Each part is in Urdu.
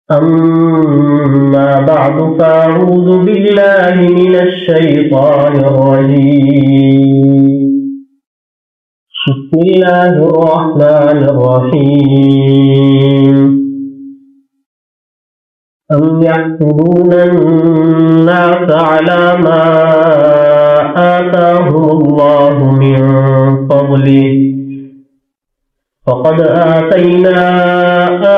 أما بعد فأعوذ بالله من الشيطان الرجيم بسم الله الرحمن الرحيم أم يحسدون الناس على ما آتاهم الله من فضله فقد آتينا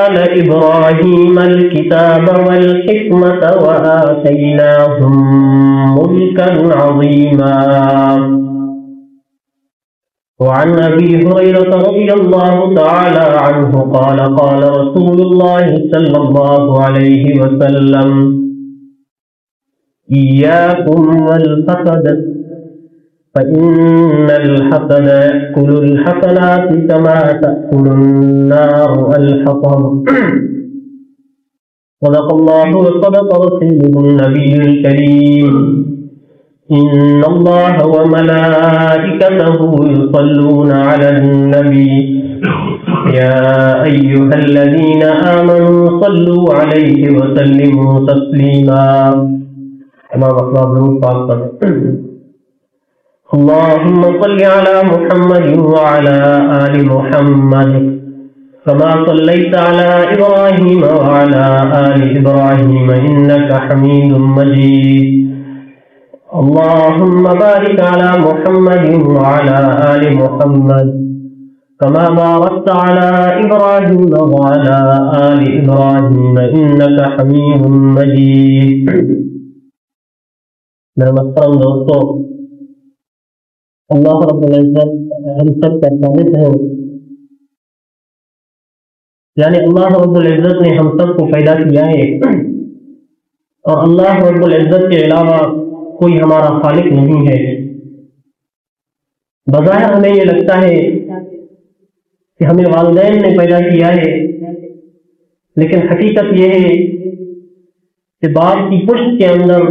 آل إبراهيم الكتاب والحكمة وآتيناهم ملكا عظيما. وعن أبي هريرة رضي الله تعالى عنه قال قال رسول الله صلى الله عليه وسلم إياكم والحسد فإن الحسد يأكل الحسنات كما تأكل النار الحطب. صدق الله وصدق رسوله النبي الكريم. إن الله وملائكته يصلون على النبي يا أيها الذين آمنوا صلوا عليه وسلموا تسليما. امام اخلاق پاک پر اللهم صل على محمد وعلى آل محمد كما صليت على إبراهيم وعلى آل إبراهيم إنك حميد مجيد. اللهم بارك على محمد وعلى آل محمد كما باركت على إبراهيم وعلى آل إبراهيم إنك حميد مجيد. میرے محترم دوستو، اللہ رب العزت ہم سب کا خالق ہے، یعنی اللہ رب العزت نے ہم سب کو پیدا کیا ہے اور اللہ رب العزت کے علاوہ کوئی ہمارا خالق نہیں ہے. بظاہر ہمیں یہ لگتا ہے کہ ہمیں والدین نے پیدا کیا ہے، لیکن حقیقت یہ ہے کہ باپ کی پشت کے اندر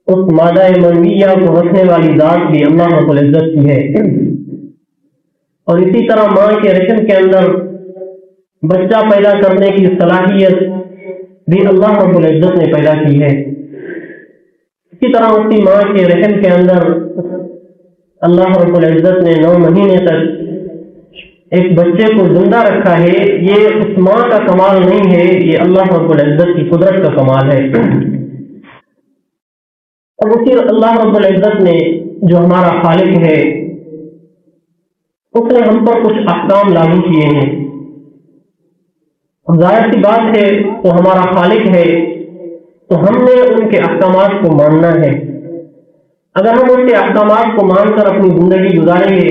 اس مادہ منویہ کو رکھنے والی ذات بھی اللہ رب العزت کی ہے، اور اسی طرح ماں کے رحم کے اندر بچہ پیدا کرنے کی صلاحیت بھی اللہ رب العزت نے پیدا کی ہے. اسی طرح اسی ماں کے رحم کے اندر اللہ رب العزت نے 9 مہینے تک ایک بچے کو زندہ رکھا ہے. یہ اس ماں کا کمال نہیں ہے، یہ اللہ رب العزت کی قدرت کا کمال ہے. اور اسی اللہ رب العزت نے جو ہمارا خالق ہے اس نے ہم پر کچھ احکام لاگو کیے ہیں. ظاہر سی بات ہے وہ ہمارا خالق ہے تو ہم نے ان کے احکامات کو ماننا ہے. اگر ہم ان کے احکامات کو مان کر اپنی زندگی گزاریں گے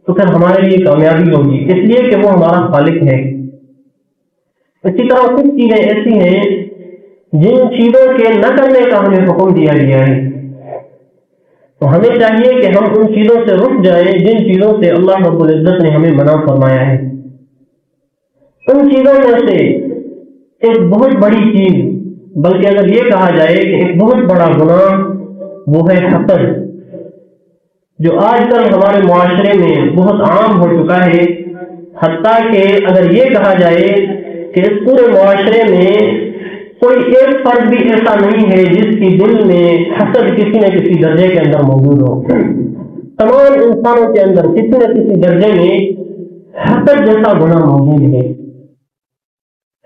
تو پھر ہمارے لیے کامیابی ہوگی، اس لیے کہ وہ ہمارا خالق ہے. اسی طرح کچھ چیزیں ایسی ہیں جن چیزوں کے نہ کرنے کا ہمیں حکم دیا گیا ہے، تو ہمیں چاہیے کہ ہم ان چیزوں سے رک جائیں جن چیزوں سے اللہ رب العزت نے ہمیں منع فرمایا ہے. ان چیزوں میں سے ایک بہت بڑی چیز، بلکہ اگر یہ کہا جائے کہ ایک بہت بڑا گناہ، وہ ہے حسد، جو آج کل ہمارے معاشرے میں بہت عام ہو چکا ہے. حتیٰ کہ اگر یہ کہا جائے کہ اس پورے معاشرے میں کوئی ایک فرد بھی ایسا نہیں ہے جس کی دل میں حسد کسی نہ کسی درجے کے اندر موجود ہو. تمام انسانوں کے اندر کسی نہ کسی درجے میں حسد جیسا گناہ موجود ہے.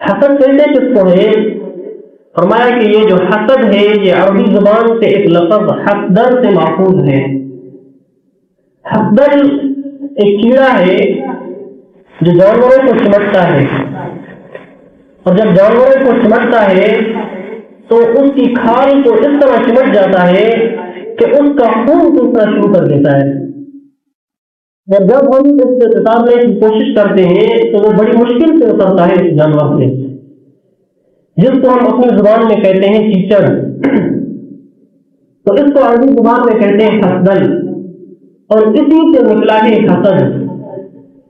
حسد کہتے کس کو ہے؟ فرمایا کہ یہ جو حسد ہے یہ عربی زبان سے ایک لفظ حسدر سے ماخوذ ہے. حسدر ایک کیڑا ہے جو جانوروں کو چمٹتا ہے، اور جب جانوروں کو چمٹتا ہے تو اس کی کھال کو اس طرح چمٹ جاتا ہے کہ اس کا خون چوسنا شروع کر دیتا ہے. اور جب ہم اس سے اتارنے کی کوشش کرتے ہیں تو وہ بڑی مشکل سے اترتا ہے اس جانور سے، جس کو ہم اپنی زبان میں کہتے ہیں چیچڑ، تو اس کو عربی زبان میں کہتے ہیں حسدل، اور اسی سے نکلا ہے حسد.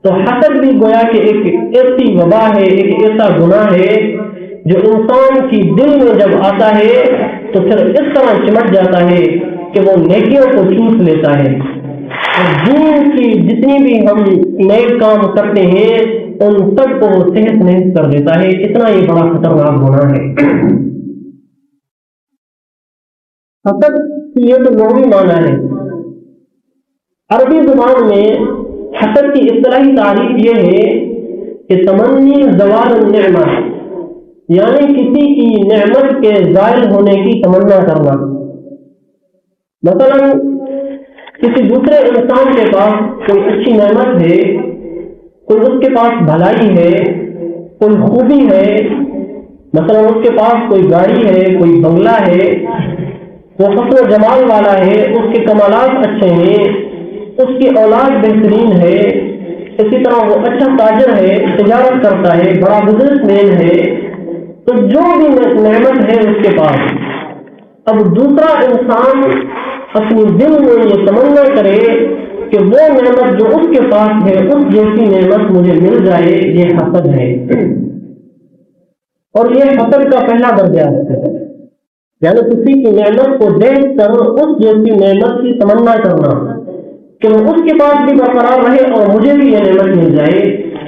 تو حسد بھی گویا کہ ایک ایسی وبا ہے، ایک ایسا گناہ ہے جو انسان کی دل میں جب آتا ہے تو پھر اس طرح چمٹ جاتا ہے کہ وہ نیکیوں کو چوس لیتا ہے. اور دین کی جتنی بھی ہم نیک کام کرتے ہیں ان سب کو تہس نہس کر دیتا ہے. اتنا یہ بڑا خطرناک گناہ ہے. حسد کی یہ تو لغوی معنی ہے. عربی زبان میں حسد کی اصطلاحی تعریف یہ ہے کہ تمنی زوال النعمہ، یعنی کسی کی نعمت کے زائل ہونے کی تمنا کرنا. مثلا کسی دوسرے انسان کے پاس کوئی اچھی نعمت ہے، کوئی اس کے پاس بھلائی ہے، کوئی خوبی ہے، مثلا اس کے پاس کوئی گاڑی ہے، کوئی بنگلہ ہے، وہ حسن و جمال والا ہے، اس کے کمالات اچھے ہیں، اس کی اولاد بہترین ہے، اسی طرح وہ اچھا تاجر ہے، تجارت کرتا ہے، بڑا بزنس مین ہے، تو جو بھی نعمت ہے اس کے پاس، اب دوسرا انسان اپنی دل میں یہ تمنا کرے کہ وہ نعمت جو اس کے پاس ہے اس جیسی نعمت مجھے مل جائے، یہ حسد ہے. اور یہ حسد کا پہلا درجہ ہے، یعنی کسی کی نعمت کو دیکھ کر اس جیسی نعمت کی تمنا کرنا کہ وہ اس کے پاس بھی برقرار رہے اور مجھے بھی یہ نعمت مل جائے.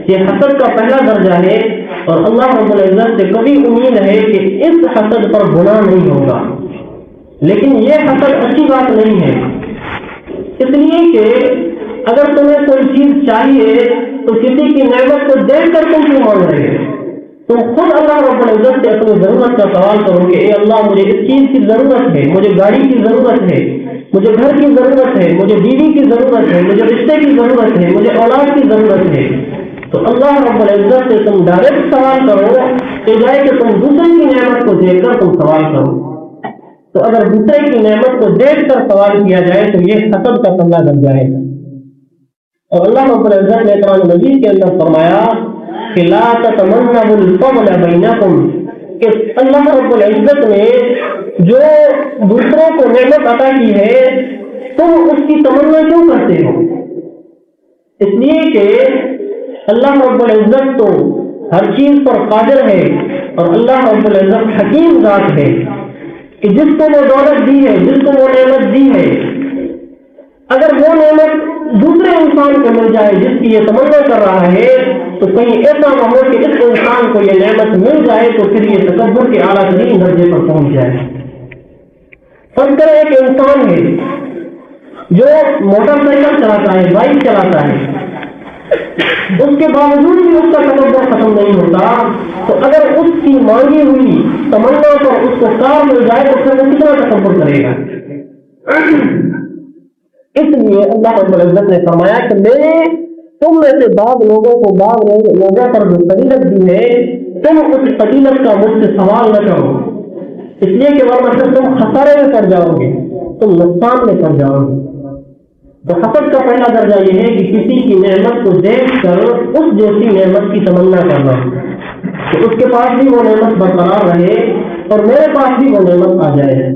یہ حسد کا پہلا درجہ ہے، اور اللہ رب العزت سے کبھی امید ہے کہ اس حسد پر گناہ نہیں ہوگا. لیکن یہ حسد اچھی بات نہیں ہے، اس لیے کہ اگر تمہیں کوئی چیز چاہیے تو کسی کی نعمت کو دیکھ کر تم کیوں مانگ رہے ہو؟ تم خود اللہ رب العزت سے اپنی ضرورت کا سوال کرو کہ اے اللہ مجھے اس چیز کی ضرورت ہے، مجھے گاڑی کی ضرورت ہے، مجھے گھر کی ضرورت ہے، مجھے بیوی کی ضرورت ہے، مجھے رشتے کی ضرورت ہے، مجھے اولاد کی ضرورت ہے. تو اللہ رب العزت سے تم ڈائریکٹ سوال کرو کہ جائے کہ تم دوسرے کی نعمت کو دیکھ کر تم سوال کرو. تو اگر دوسرے کی نعمت کو دیکھ کر سوال کیا جائے تو یہ حسد کا پہلا درجہ ہے. اور اللہ رب العزت نے قرآن مجید کے اندر فرمایا کہ لا تتمنوا الفضل بینکم، کہ اللہ رب العزت نے جو دوسروں کو نعمت عطا کی ہے تم اس کی تمنا کیوں کرتے ہو؟ اس لیے کہ اللہ رب العزت تو ہر چیز پر قادر ہے، اور اللہ رب العزت حکیم ذات ہے کہ جس کو وہ دولت دی ہے، جس کو وہ نعمت دی ہے، اگر وہ نعمت دوسرے انسان کو مل جائے جس کی یہ تمنا کر رہا ہے تو کہیں ایسا نہ ہو کہ اس انسان کو یہ نعمت مل جائے تو پھر یہ تکبر کے اعلیٰ ترین درجے پر پہنچ جائے. فرض کریں ایک انسان ہے جو موٹر سائیکل چلاتا ہے، بائک چلاتا ہے، اس کے باوجود بھی اس کا تکبر ختم نہیں ہوتا، تو اگر اس کی مانگی ہوئی تمنا پر اس کو کار مل جائے تو پھر وہ کتنا تکبر کرے گا. اس لیے اللہ رب العزت نے فرمایا کہ میں نے تم میں سے بعض لوگوں کو بعض لوگوں پر جو فضیلت دی ہے تم اس فضیلت کا مجھ سے سوال نہ کرو، اس لیے کہ ورنہ پھر تم خسارے میں پڑ جاؤ گے، تم نقصان میں پڑ جاؤ گے. تو حسد کا پہلا درجہ یہ ہے کہ کسی کی نعمت کو دیکھ کر اس جیسی نعمت کی تمنا کرنا کہ اس کے پاس بھی وہ نعمت برقرار رہے اور میرے پاس بھی وہ نعمت آ جائے.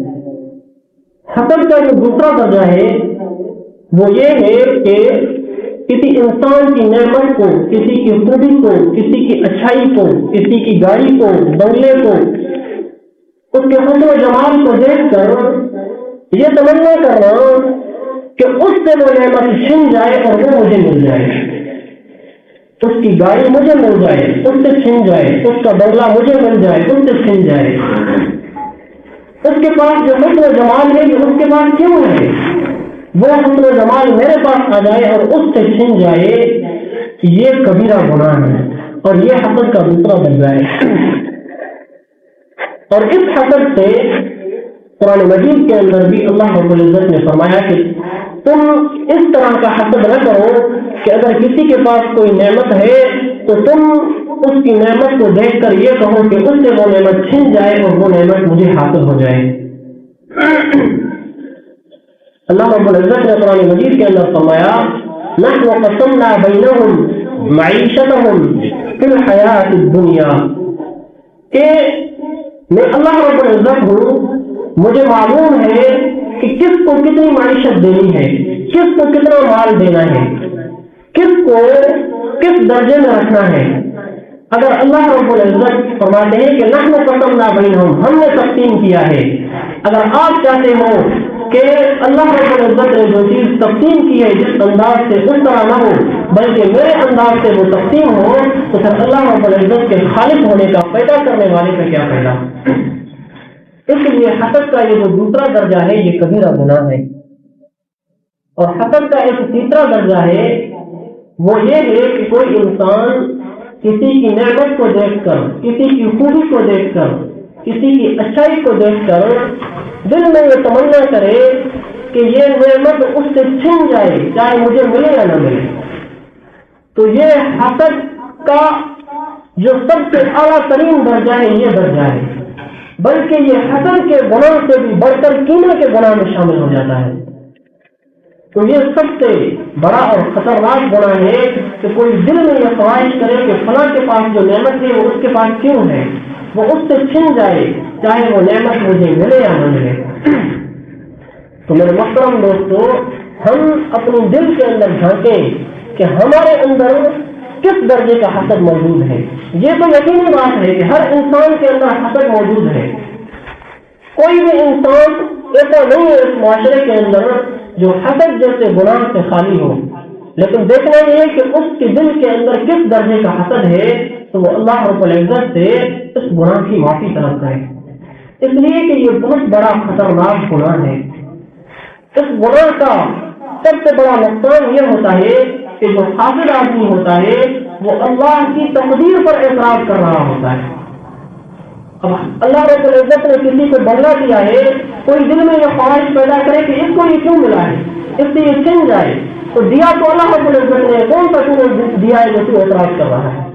حسد کا جو دوسرا درجہ ہے وہ یہ ہے کہ کسی انسان کی نعمت کو، کسی کی خوبی کو، کسی کی اچھائی کو، کسی کی گاڑی کو، بنگلے کو، اس کے حسن و جمال کو دیکھ کر یہ تمنا کرنا کہ اس سے وہ نعمت چھن جائے اور وہ مجھے مل جائے، اس کی گاڑی مجھے مل جائے، اس سے چھن جائے، اس کا بنگلہ مجھے مل جائے، اس سے چھن جائے. اس کے پاس جو حسن و جمال ہے جو اس کے پاس کیوں ہے وہ حسن و جمال میرے پاس آ جائے اور اس سے چھن جائے، یہ کبیرہ گناہ ہے اور یہ حسد کا دوسرا درجہ ہے. اور اس حسد سے قرآن مجید کے اندر بھی اللہ رب العزت نے فرمایا کہ تم اس طرح کا حسد نہ کرو کہ اگر کسی کے پاس کوئی نعمت ہے تو تم اس کی نعمت کو دیکھ کر یہ کہو کہ اس سے وہ نعمت چھن جائے اور وہ نعمت مجھے حاصل ہو جائے. اللہ رب العزت نے قرآن مجید کے اندر فرمایا نحن قسمنا بینہم معیشتہم فی الحیات الدنیا، کہ میں اللہ رب العزت ہوں، مجھے معلوم ہے کہ کس کو کتنی معیشت دینی ہے، کس کو کتنا مال دینا ہے، کس کو کس درجے میں رکھنا ہے. اگر اللہ رب العزت فرماتے ہیں کہ نحن قسمنا بینہم، ہم نے تقسیم کیا ہے، اگر آپ چاہتے ہو کہ اللہ رب العزت نے جو چیز تقسیم کی ہے جس انداز سے اس طرح نہ ہو بلکہ میرے انداز سے وہ تقسیم ہو تو پھر اللہ رب العزت کے خالق ہونے کا، پیدا کرنے والے کا کیا پیدا۔ اس لیے حسد کا یہ جو دوسرا درجہ ہے یہ کبیرہ گناہ ہے، اور حسد کا ایک تیسرا درجہ ہے وہ یہ ہے کہ کوئی انسان کسی کی نعمت کو دیکھ کر، کسی کی خوبی کو دیکھ کر، کسی کی اچھائی کو دیکھ کر دل میں یہ تمنا کرے کہ یہ نعمت اس سے چھن جائے، چاہے مجھے ملے یا نہ ملے۔ تو یہ حسد کا جو سب سے اعلیٰ ترین درجہ ہے یہ درجہ ہے، بلکہ یہ حسد کے گناہ سے بھی بڑھ کر کینے کے گناہ میں شامل ہو جاتا ہے۔ تو یہ سب سے بڑا اور خطرناک گناہ ہے کہ کوئی دل میں یہ خواہش کرے کہ فلاں کے پاس جو نعمت ہے وہ اس کے پاس کیوں ہے، وہ اس سے چھن جائے، چاہے وہ نعمت مجھے ملے یا نہ ملے۔ تو میرے محترم دوستو، ہم اپنے دل کے اندر جھانکیں کہ ہمارے اندر کس درجے کا حسد موجود ہے۔ یہ تو یقینی بات ہے کہ ہر انسان کے اندر حسد موجود ہے، کوئی بھی انسان ایسا نہیں ہے اس معاشرے کے اندر جو حسد جیسے گناہ سے خالی ہو، لیکن دیکھنا یہ ہے کہ اس کے دل کے اندر کس درجے کا حسد ہے تو وہ اللہ رب العزت سے اس گناہ کی معافی طلب کرے، اس لیے کہ یہ بہت بڑا خطرناک گناہ ہے۔ اس گناہ کا سب سے بڑا نقصان یہ ہوتا ہے کہ جو حاسد آدمی ہوتا ہے وہ اللہ کی تقدیر پر اعتراض کر رہا ہوتا ہے۔ اب اللہ رب العزت نے کسی کو بنگلہ دیا ہے، کوئی دل میں یہ خواہش پیدا کرے کہ اس کو یہ کیوں ملا ہے، اس سے یہ چھن جائے، تو دیا تو اللہ رب العزت نے، کون سا تمہیں دیا ہے جو تو اعتراض کر رہا ہے۔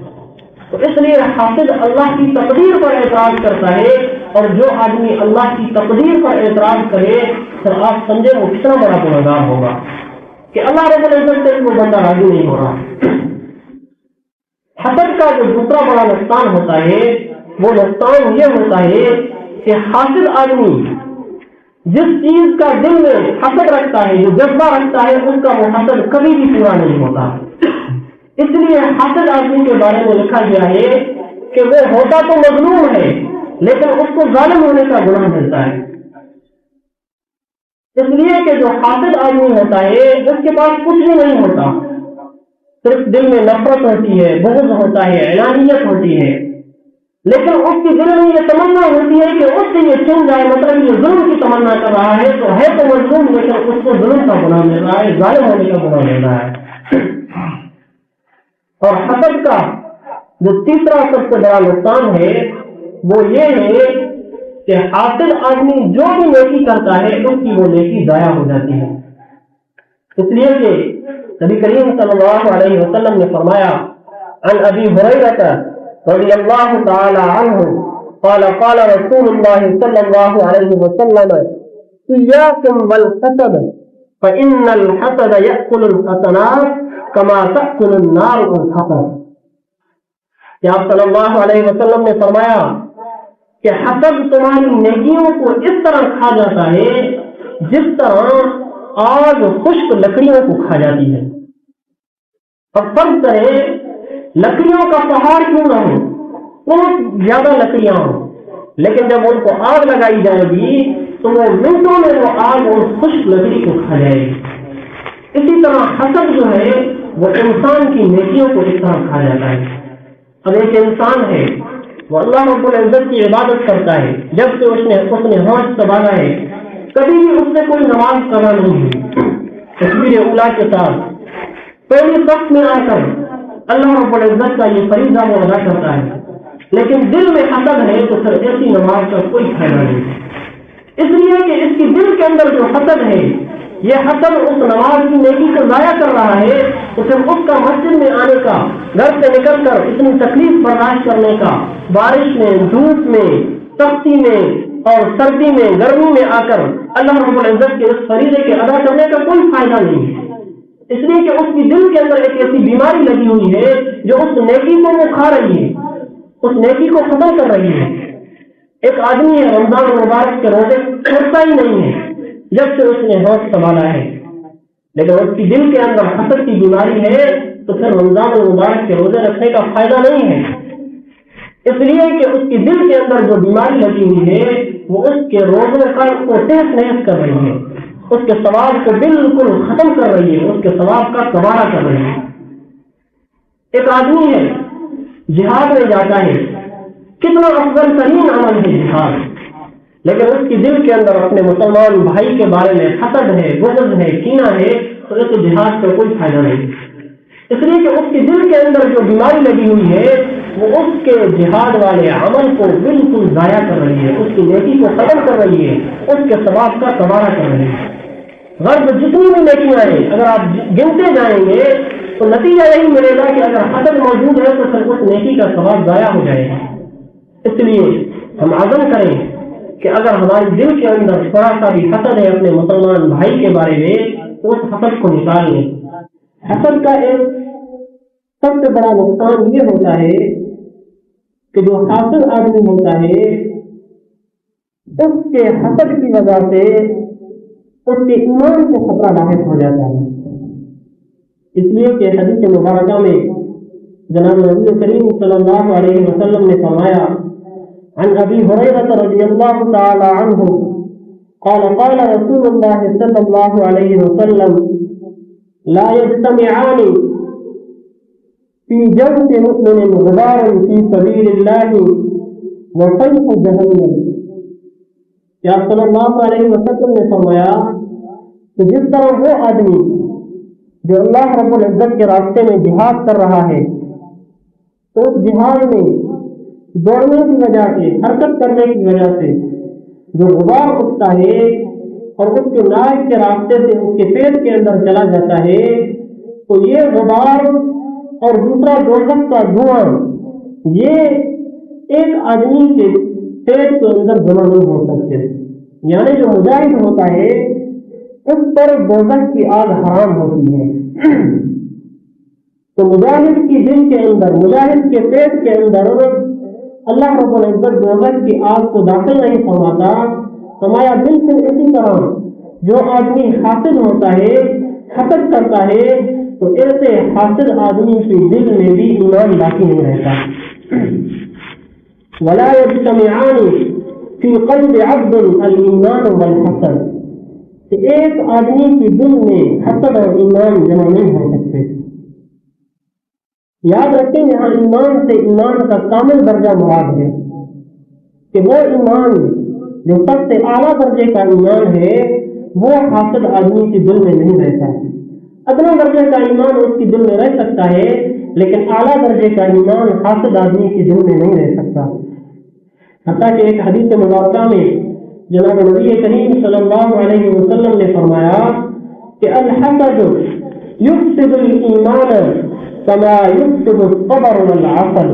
تو اس لیے حاسد اللہ کی تقدیر پر اعتراض کرتا ہے، اور جو آدمی اللہ کی تقدیر پر اعتراض کرے پھر آپ سمجھے وہ کتنا بڑا گنہگار ہوگا کہ اللہ رب العزت سے وہ بندہ راضی نہیں ہو رہا۔ حسد کا جو دوسرا بڑا نقصان ہوتا ہے وہ نقصان یہ ہوتا ہے کہ حاسد آدمی جس چیز کا دل میں حسد رکھتا ہے، جو جذبہ رکھتا ہے، اس کا وہ حسد کبھی بھی پورا نہیں ہوتا۔ اس لیے حاسد آدمی کے بارے میں لکھا گیا ہے کہ وہ ہوتا تو مظلوم ہے لیکن اس کو ظالم ہونے کا گناہ ملتا ہے۔ اس لیے کہ جو حاسد آدمی ہوتا ہے اس کے پاس کچھ بھی نہیں ہوتا، صرف دل میں نفرت ہوتی ہے، بغض ہوتا ہے، علانیت ہوتی ہے، لیکن اس کی دل میں یہ تمنا ہوتی ہے کہ اس سے یہ چھن جائے، مطلب یہ ظلم کی تمنا کر رہا ہے تو ہے تو مظلوم لیکن اس کو ظلم کا گناہ مل رہا ہے، ظالم ہونے کا گناہ مل رہا ہے۔ اور حسد کا جو تیسرا سب سے بڑا نقصان ہے وہ یہ ہے کہ حاسد آدمی جو بھی نیکی کرتا ہے اس کی وہ نیکی ضائع ہو جاتی ہے۔ اس لیے کہ نبی کریم صلی اللہ علیہ وسلم نے فرمایا، عن ابی ہریرہ رضی اللہ تعالی عنہ قال قال رسول اللہ صلی اللہ علیہ وسلم ایاکم والحسد فإن الحسد یأکل الحسنات کما تأکل النار الحطب۔ کہ آپ صلی اللہ علیہ وسلم نے فرمایا کہ حسد تمہاری نیکیوں کو اس طرح کھا جاتا ہے جس طرح آگ خشک لکڑیوں کو کھا جاتی ہے۔ اب فرض کریں لکڑیوں کا پہاڑ کیوں نہ ہو، بہت زیادہ لکڑیاں ہوں، لیکن جب ان کو آگ لگائی جائے گی تو وہ منٹوں میں وہ آگ اور خشک لکڑی کو کھا جائے گی۔ اسی طرح حسد جو ہے وہ انسان کی نیکیوں کو اس طرح کھا جاتا ہے۔ اب ایک انسان ہے وہ اللہ رب العزت کی عبادت کرتا ہے، جب سے اس نے ہاتھ سنبھالا ہے کبھی بھی اس سے کوئی نماز قضا نہیں ہوئی، تکبیر اولیٰ کے ساتھ پہلی صف میں آ کر اللہ رب العزت کا یہ فریضہ وہ ادا کرتا ہے، لیکن دل میں حسد ہے تو پھر ایسی نماز کا کوئی فائدہ نہیں۔ اس لیے کہ اس کی دل کے اندر جو حسد ہے یہ حسد اس نماز کی نیکی کو ضائع کر رہا ہے، تو پھر اس کا مسجد میں آنے کا، گھر سے نکل کر اتنی تکلیف برداشت کرنے کا، بارش میں، دھوپ میں، سختی میں اور سردی میں، گرمی میں آ کر اللہ رب العزت کے اس فریضے کے ادا کرنے کا کوئی فائدہ نہیں ہے۔ اس لیے کہ اس کی دل کے اندر ایک ایسی بیماری لگی ہوئی ہے جو اس نیکی کو وہ کھا رہی ہے، اس نیکی کو ختم کر رہی ہے۔ ایک آدمی ہے رمضان المبارک کے روزے چھوڑتا ہی نہیں ہے جب سے اس نے ہوش سنبھالا ہے، لیکن اس کی دل کے اندر حسد کی بیماری ہے تو پھر رمضان المبارک کے روزے رکھنے کا فائدہ نہیں ہے۔ اس لیے کہ اس کی دل کے اندر جو بیماری لگی ہوئی ہے وہ اس کے روزے کا کو تہس نہس کر رہی ہے، اس کے ثواب کو بالکل ختم کر رہی ہے، اس کے ثواب کا کباڑہ کر رہی ہے۔ ایک آدمی ہے جہاد میں جاتا ہے، کتنا افضل ترین عمل ہے جہاد، لیکن اس کی دل کے اندر اپنے مسلمان بھائی کے بارے میں حسد ہے، بغض ہے، کینہ ہے، تو اس جہاد کا کوئی فائدہ نہیں، اس لیے کہ اس کے دل کے اندر جو بیماری لگی ہوئی ہے وہ اس کے جہاد والے عمل کو بالکل ضائع کر رہی ہے، اس کی نیکی کو ختم کر رہی ہے، اس کے ثواب کا تباہ کر رہی ہے۔ غرض جتنی بھی نیکیاں ہیں اگر آپ گنتے جائیں گے تو نتیجہ یہی ملے گا کہ اگر حسد موجود ہے تو پھر اس نیکی کا ثواب ضائع ہو جائے گا۔ اس لیے ہم عزم کریں کہ اگر ہمارے دل کے اندر تھوڑا سا بھی حسد ہے اپنے مسلمان بھائی کے بارے میں تو اس حسد کو نکال لیں۔ حسد کا ایک سب سے بڑا نقصان یہ ہوتا ہے کہ جو حاسد آدمی ہوتا ہے اس کے حسد کی وجہ سے اس کے ایمان کو خطرہ لاحق ہو جاتا ہے، اس لیے کہ حدیث مبارکہ میں جناب نبی کریم صلی اللہ علیہ وسلم نے فرمایا عن ابی ہریرہ رضی اللہ تعالی عنہ قال قال رسول اللہ صلی اللہ علیہ وسلم لا يجتمعان في جوف مؤمن غبار في سبيل الله وسيف جهنم۔ یا صلی اللہ علیہ وسلم نے فرمایا کہ جس طرح وہ آدمی جو اللہ رب العزت کے راستے میں جہاد کر رہا ہے تو اس جہاد میں دوڑنے کی وجہ سے، حرکت کرنے کی وجہ سے جو غبار اٹھتا ہے اور اس کے نائب کے راستے سے اس کے پیٹ کے اندر چلا جاتا ہے تو یہ غبار اور دوسرا دوزخ کا دھواں یہ ایک آدمی کے پیٹ کے اندر جمع نہیں ہو سکتے، یعنی جو مجاہد ہوتا ہے اس پر دوزخ کی آگ حرام ہوتی ہے، تو مجاہد کی دل کے اندر، مجاہد کے پیٹ کے اندر اللہ رب العزت دوزخ کی آگ کو داخل نہیں فرماتا۔ فرمایا بالکل اسی طرح جو آدمی حاسد ہوتا ہے، حسد کرتا ہے، تو ایسے حاسد آدمی کے دل میں بھی ایمان باقی نہیں رہتا۔ ولا يجتمعان في قلب عبد الایمان والحسد، کہ ایک آدمی کے دل میں حسد اور ایمان جمع نہیں ہو سکتے۔ یاد رکھیں یہاں ایمان سے ایمان کا کامل درجہ مراد ہے کہ وہ ایمان جو سب سے اعلیٰ درجے کا ایمان ہے وہ حاسد آدمی کے دل میں نہیں رہتا ہے۔ ادنا درجے کا ایمان اس کے دل میں رہ سکتا ہے لیکن اعلیٰ درجے کا ایمان حاسد آدمی کے دل میں نہیں رہ سکتا۔ حتیٰ کہ ایک حدیث مبارکہ میں جناب نبی کریم صلی اللہ علیہ وسلم نے فرمایا کہ الحسد یفسد الایمان کما یفسد الصبر والعسل۔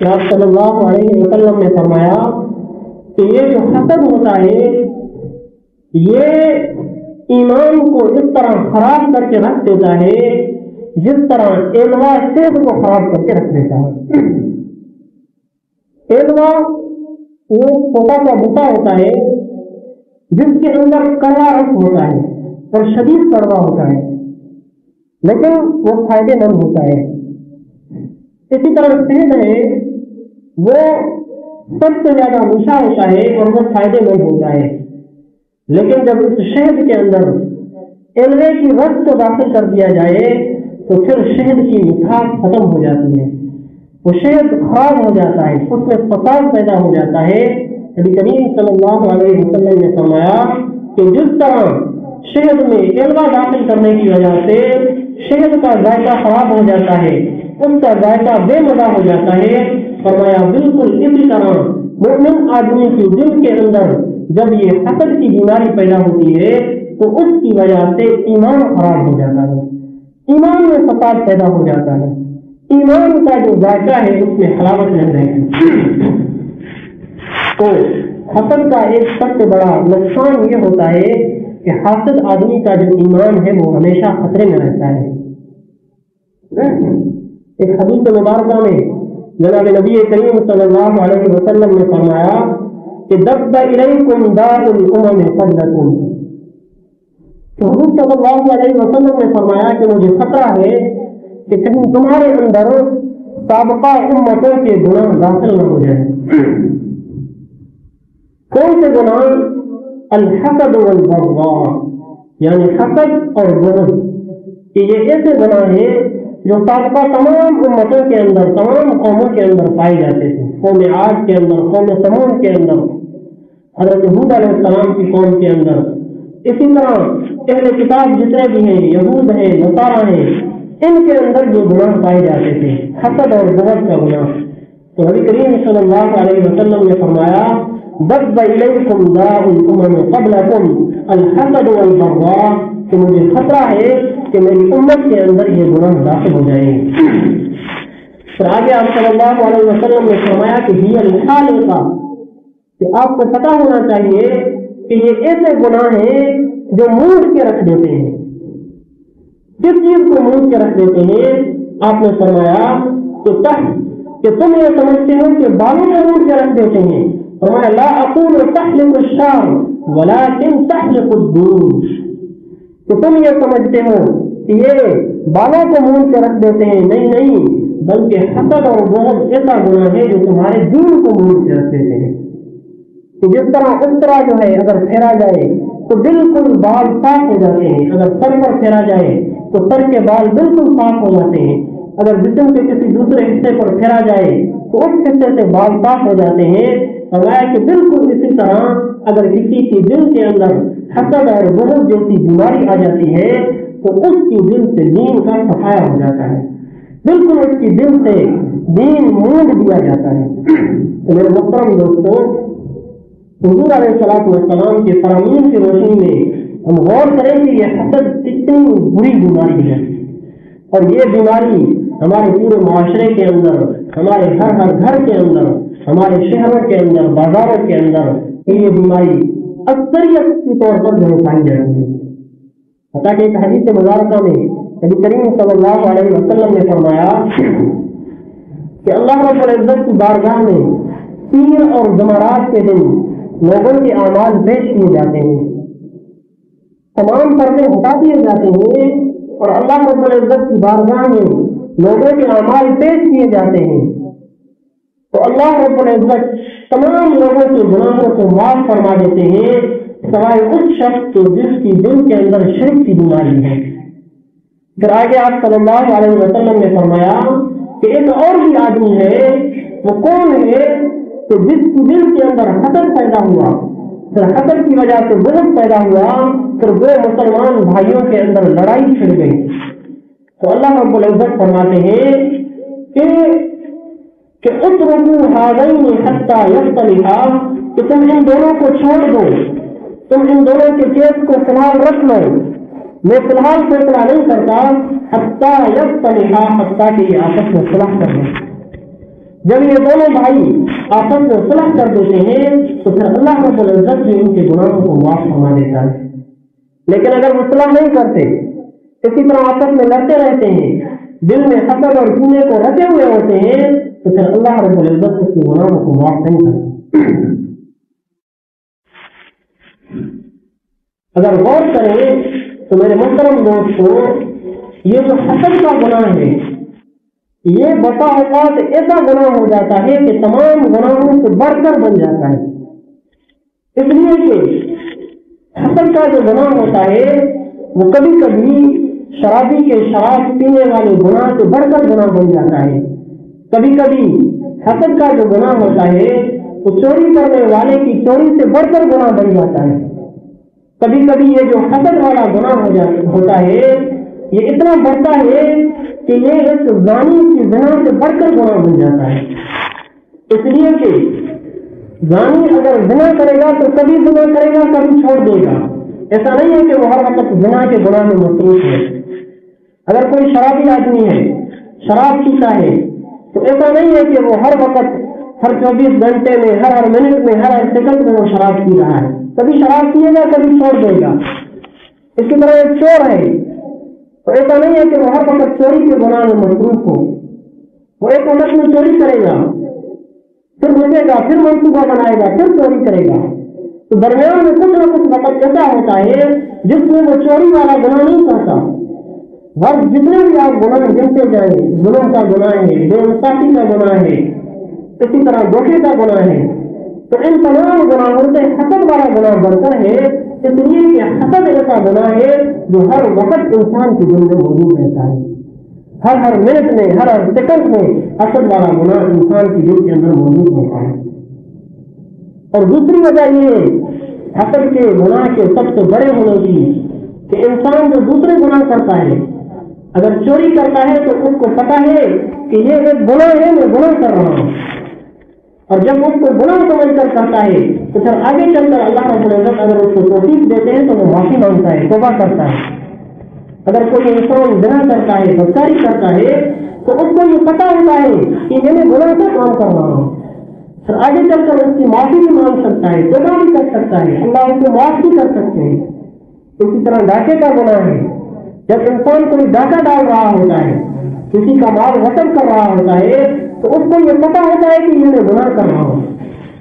آپ صلی اللہ علیہ وسلم نے فرمایا کہ یہ جو حسد ہوتا ہے یہ ایمان کو اس طرح خراب کر کے رکھ دیتا ہے جس طرح ایلوا سیب کو خراب کر کے رکھ دیتا ہے۔ ایلوا وہ چھوٹا سا بوٹا ہوتا ہے جس کے اندر کڑوا رس ہوتا ہے اور شدید کڑوا ہوتا ہے لیکن وہ فائدے مند ہوتا ہے۔ اسی طرح شہد ہے وہ سب سے زیادہ میٹھا ہوتا ہے اور وہ فائدے مند ہوتا ہے، لیکن جب اس شہد کے اندر ایلوے کی رس کو داخل کر دیا جائے تو پھر شہد کی مٹھاس ختم ہو جاتی ہے، وہ شہد خراب ہو جاتا ہے، اس میں فساد پیدا ہو جاتا ہے۔ نبی کریم صلی اللہ علیہ وسلم نے فرمایا کہ جس طرح شہد میں ایلوا داخل کرنے کی وجہ سے شہد کا ذائقہ خراب ہو جاتا ہے، اس کا ذائقہ بے مزہ ہو جاتا ہے، فرمایا بالکل اسی طرح مومن آدمی کے دل کے اندر جب یہ حسد کی بیماری پیدا ہوتی ہے تو اس کی وجہ سے ایمان خراب ہو جاتا ہے، ایمان میں فساد پیدا ہو جاتا ہے، ایمان کا جو ذائقہ ہے اس میں حلاوت نہیں رہتی۔ تو حسد کا ایک سب سے بڑا نقصان یہ ہوتا ہے کہ حاسد آدمی کا جو ایمان ہے وہ ہمیشہ خطرے میں رہتا ہے۔ ایک حدیث مبارکہ میں جناب نبی کریم صلی اللہ علیہ وسلم نے فرمایا کہ دب الیکم داء الامم قبلکم، تو حضور صلی اللہ علیہ وسلم نے فرمایا کہ مجھے خطرہ ہے کہ کہیں تمہارے اندر سابقہ امتوں کے گناہ داخل نہ ہو جائے۔ کون سے گناہ؟ الحسد والبغضاء، یعنی حسد اور بغض، کہ یہ ایسے گناہ ہیں جو سابقہ تمام امتوں کے اندر، تمام قوموں کے اندر پائے جاتے تھے، قوم عاد کے اندر، قوم ثمود کے اندر، حضرت ہود علیہ السلام کی قوم کے اندر، اسی طرح اہل کتاب جتنے بھی ہیں، یہود ہیں، نصارہ ہیں، ان کے اندر جو گناہ پائے جاتے تھے، حسد اور بغض کا گناہ، تو نبی کریم صلی اللہ علیہ وسلم نے فرمایا دب الیکم داء الامم قبلکم الحسد والبغضاء، کہ مجھے خطرہ ہے کہ میری امت کے اندر یہ گناہ داخل ہو جائیں گے۔ پھر آگے آپ صلی اللہ علیہ وسلم نے فرمایا کہ ہی الحالقہ، کہ آپ کو پتہ ہونا چاہیے کہ یہ ایسے گناہ ہیں جو مونڈ کے رکھ دیتے ہیں۔ کس چیز کو مونڈ کے رکھ دیتے ہیں؟ آپ نے فرمایا کہ تم یہ سمجھتے ہو کہ بالوں کو مونڈ کے رکھ دیتے ہیں، فرمایا لا اقول تحلق الشعر ولكن تحلق الدين، کہ تم یہ سمجھتے ہو کہ یہ بالوں کو مونڈ کے رکھ دیتے ہیں، نہیں، بلکہ حسد اور بغض ایسا گناہ ہے جو تمہارے دین کو مونڈ کے رکھ دیتے ہیں، کہ جس طرح اس طرح جو ہے اگر پھیرا جائے تو بالکل بال صاف ہو جاتے ہیں، اگر سر پر پھیرا جائے تو سر کے بال بالکل صاف ہو جاتے ہیں، اگر جسم کے کسی دوسرے حصے پر پھیرا جائے تو اس حصے سے بال صاف ہو جاتے ہیں۔ فرمایا کہ بالکل اسی طرح اگر کسی کی دل کے اندر حسد اور بغض جیسی بیماری آ جاتی ہے تو اس کی دل سے دین کا صفایا ہو جاتا ہے، بالکل اس کی دل سے دین مونڈ دیا جاتا ہے۔ تو میرے محترم دوستو، حضور علیہ الصلوۃ والسلام کے فرامین کی روشنی میں ہم غور کریں کہ یہ حسد کتنی بری بیماری ہے، اور یہ بیماری ہمارے پورے معاشرے کے اندر، ہمارے ہر گھر کے اندر، ہمارے شہروں کے اندر، بازاروں کے اندر یہ بیماری اکثریت کے طور پر جو پائی جاتی ہے۔ حتیٰ کہ ایک حدیث مبارکہ میں نبی کریم صلی اللہ علیہ وسلم نے فرمایا کہ اللہ رب العزت کی بارگاہ میں پیر اور جمعرات کے دن لوگوں کے اعمال پیش کیے جاتے ہیں، تمام پردے ہٹا دیے جاتے ہیں، اور اللہ رب العزت کی بارگاہ میں لوگوں کے اعمال پیش کیے جاتے ہیں، تو اللہ رب العزت تمام لوگوں کے گناہوں کو معاف فرما دیتے ہیں سوائے اس شخص کے جس کی دل کے اندر شرک کی بیماری ہے۔ پھر آگے آپ صلی اللہ علیہ وسلم نے فرمایا کہ ایک اور بھی آدمی ہے، وہ کون ہے؟ کہ جس کی دل کے اندر حسد پیدا ہوا، پھر حسد کی وجہ سے بغض پیدا ہوا، پھر وہ مسلمان بھائیوں کے اندر لڑائی چھڑ گئی، تو اللہ رب العزت فرماتے ہیں کہ اترکوا ھذین حتی یصطلحا، کہ تم ان دونوں کو چھوڑ دو، تم ان دونوں کے کیس کو فی الحال رکھ لو، میں فی الحال فیصلہ نہیں کرتا حتی یصطلحا، حتیٰ کہ یہ آپس میں صلح کر لیں۔ جب یہ دونوں بھائی آپس میں صلح کر دیتے ہیں تو پھر اللہ رب العزت بھی ان کے گناہوں کو معاف فرما دیتا ہے۔ لیکن اگر وہ صلح نہیں کرتے، اسی طرح آپس میں لڑتے رہتے ہیں، دل میں حسد اور کینے کو رکھے ہوئے ہوتے ہیں، تو پھر اللہ رب العزت اس کے گناہوں کو معاف نہیں کرتا۔ اگر غور کریں تو میرے محترم دوستو، یہ جو حسد کا گناہ ہے، یہ بسا اوقات ایسا گناہ ہو جاتا ہے کہ تمام گناہوں سے بڑھ کر بن جاتا ہے، اس لیے کہ حسد کا جو گناہ ہوتا ہے وہ کبھی کبھی شرابی کے شراب پینے والے گناہ سے بڑھ کر گناہ بن جاتا ہے، کبھی کبھی حسد کا جو گناہ ہوتا ہے وہ چوری کرنے والے کی چوری سے بڑھ کر گناہ بن جاتا ہے، کبھی کبھی یہ جو حسد والا گناہ ہوتا ہے یہ اتنا بڑھتا ہے کہ یہ ایک زانی کی زنا سے بڑھ کر گناہ بن جاتا ہے، اس لیے کہ زانی اگر زنا کرے گا تو کبھی زنا کرے گا، کبھی چھوڑ دے گا، ایسا نہیں ہے کہ وہ ہر وقت زنا کے گناہ میں مصروف ہے۔ اگر کوئی شرابی آدمی ہے، شراب پیتا ہے، تو ایسا نہیں ہے کہ وہ ہر وقت، ہر 24 گھنٹے میں، ہر منٹ میں، ہر سیکنڈ میں وہ شراب پی رہا ہے، کبھی شراب پیے گا، کبھی چھوڑ دے گا۔ اسی طرح ایک چور ہے، تو ایسا نہیں ہے کہ وہ ہر وقت چوری کے گناہ میں مصروف ہو، وہ ایک وقت میں چوری کرے گا، پھر رکے گا، پھر منصوبہ بنائے گا، پھر چوری کرے گا، تو درمیان میں کچھ نہ کچھ وقت ایسا ہوتا ہے جس میں وہ چوری والا گناہ نہیں کرتا۔ ہر جتنے بھی آپ گناہ گنتے جائیں، ظلم کا گناہ ہے، بے انصافی کا گناہ ہے، اسی طرح دھوکے کا گناہ ہے، تو ان تمام گناہوں سے حسد والا گناہ بڑھتا ہے، اس لیے کہ حسد ایسا گناہ ہے جو ہر وقت انسان کے دل میں موجود رہتا ہے۔ ہر منٹ میں ہر سیکنڈ میں حسد والا گناہ انسان کی دل کے اندر موجود ہوتا ہے. اور دوسری وجہ یہ ہے حسد کے گناہ کے سب سے بڑے ہونے کی کہ انسان جو دوسرے گناہ کرتا ہے، اگر چوری کرتا ہے تو اس کو پتا ہے کہ یہ ایک گناہ ہے، میں گناہ کر رہا ہوں، اور جب اس کو گناہ سمجھ کر کرتا ہے تو پھر آگے چل کر اللہ رب العزت اگر اس کو توفیق دیتے ہیں تو وہ معافی مانگتا ہے، توبہ کرتا ہے. اگر کوئی انسان زنا کرتا ہے، بدکاری کرتا ہے، تو اس کو یہ پتا ہوتا ہے کہ میں نے گناہ کا کام کر رہا ہوں، پھر آگے چل کر اس کی معافی بھی مانگ سکتا ہے، توبہ بھی کر سکتا ہے، اللہ اس کو معاف بھی کر سکتے ہیں. اسی طرح ڈاکے کا گناہ ہے، جب انسان کوئی ڈاکہ ڈال رہا ہوتا ہے، کسی کا مال غصب کر رہا ہوتا ہے، تو اس کو یہ پتا ہوتا ہے کہ یہ میں گناہ کر رہا ہوں،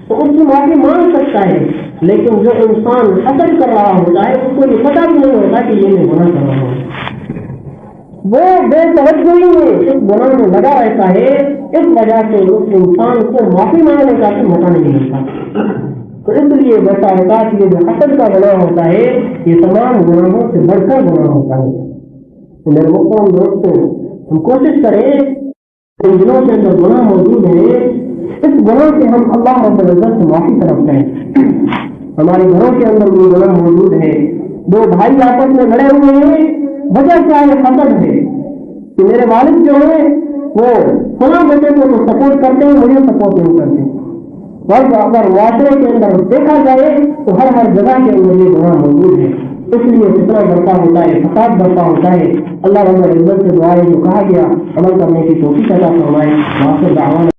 تو اس کی معافی مانگ سکتا ہے. لیکن جو انسان حسد کر رہا ہوتا ہے اس کو یہ پتا بھی نہیں ہوتا کہ یہ میں گناہ کر رہا ہوں، وہ بے توجہی میں اس گناہ میں لگا رہتا ہے. اس وجہ سے اس انسان کو معافی مانگنے کا بھی موقع نہیں ملتا. تو اس لیے بسا اوقات یہ جو حسد کا گناہ ہوتا ہے یہ تمام گناہوں سے بڑھ کر گناہ ہوتا ہے. تو میرے محترم دوستوں، ہم کوشش کریں ان دنوں کے اندر گناہ موجود ہے، اس گناہ سے ہم اللہ رب العزت سے معافی طلب کریں. ہمارے گھروں کے اندر یہ گناہ موجود ہے، دو بھائی آپس میں لڑے ہوئے ہیں، وجہ کیا ہے؟ حسد ہے کہ میرے والد جو ہے وہ فلاں بیٹے کو تو سپورٹ کرتے ہیں، مجھے سپورٹ نہیں کرتے. بلکہ اگر معاشرے کے اندر دیکھا جائے تو ہر جگہ کے اندر یہ گناہ موجود ہے. اس لیے فتنہ بڑھتا ہوتا ہے، فساد بڑھتا ہوتا ہے. اللہ رب العزت سے دعا ہے جو کہا گیا عمل کرنے کی توفیق عطا فرمائے.